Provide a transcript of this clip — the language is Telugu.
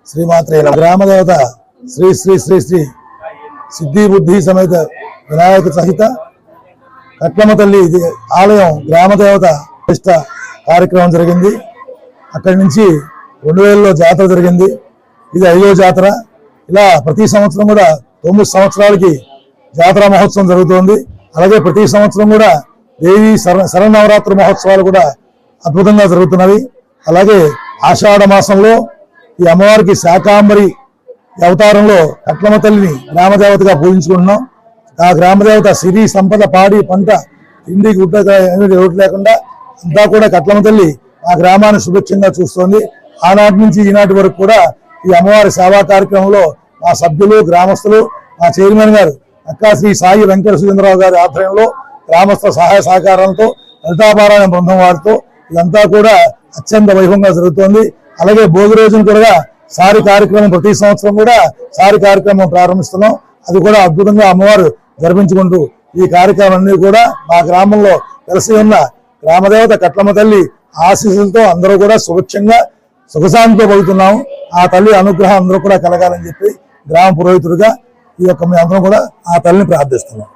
శ్రీమాత్రే గ్రామదేవత శ్రీ శ్రీ శ్రీ శ్రీ సిద్ధి బుద్ధి సమేత వినాయక సహిత కట్లమ్మ తల్లి ఆలయం గ్రామదేవత ప్రతిష్ఠ కార్యక్రమం జరిగింది. అక్కడి నుంచి 2000లో జాతర జరిగింది. ఇది 5వ జాతర. ఇలా ప్రతి సంవత్సరం కూడా 9 సంవత్సరాలకి జాతర మహోత్సవం జరుగుతోంది. అలాగే ప్రతి సంవత్సరం కూడా దేవి శరన్నవరాత్రి మహోత్సవాలు కూడా అద్భుతంగా జరుగుతున్నవి. అలాగే ఆషాఢ మాసంలో ఈ అమ్మవారికి శాకాంబరి అవతారంలో కట్లమ్మ తల్లిని గ్రామదేవతగా పూజించుకుంటున్నాం. ఆ గ్రామదేవత సిరి సంపద పాడి పంట తిండి గుడ్డ లోటు లేకుండా అంతా కూడా కట్లమ్మ తల్లి ఆ గ్రామాన్ని సుభిక్షంగా చూస్తోంది. ఆనాటి నుంచి ఈనాటి వరకు కూడా ఈ అమ్మవారి సేవా కార్యక్రమంలో మా సభ్యులు గ్రామస్తులు మా చైర్మన్ గారు అక్కా శ్రీ సాయి వెంకట సురేంద్రరావు గారి ఆధ్వర్యంలో గ్రామస్థ సహాయ సహకారాలతో లలితాపారాయణ బృందం వారితో ఇదంతా కూడా అత్యంత వైభవంగా జరుగుతోంది. అలాగే భోగి రోజున కూడా సారి కార్యక్రమం ప్రతి సంవత్సరం కూడా సారి కార్యక్రమం ప్రారంభిస్తున్నాం. అది కూడా అద్భుతంగా అమ్మవారు జరిపించుకుంటూ ఈ కార్యక్రమాన్ని కూడా మా గ్రామంలో కలిసి ఉన్న గ్రామదేవత కట్లమ్మ తల్లి ఆశీస్సులతో అందరూ కూడా సుభిక్షంగా సుఖశాంతితో పడుతున్నాము. ఆ తల్లి అనుగ్రహం అందరూ కూడా కలగాలని చెప్పి గ్రామ పురోహితుడిగా ఈ యొక్క మేము అందరం కూడా ఆ తల్లిని ప్రార్థిస్తున్నాం.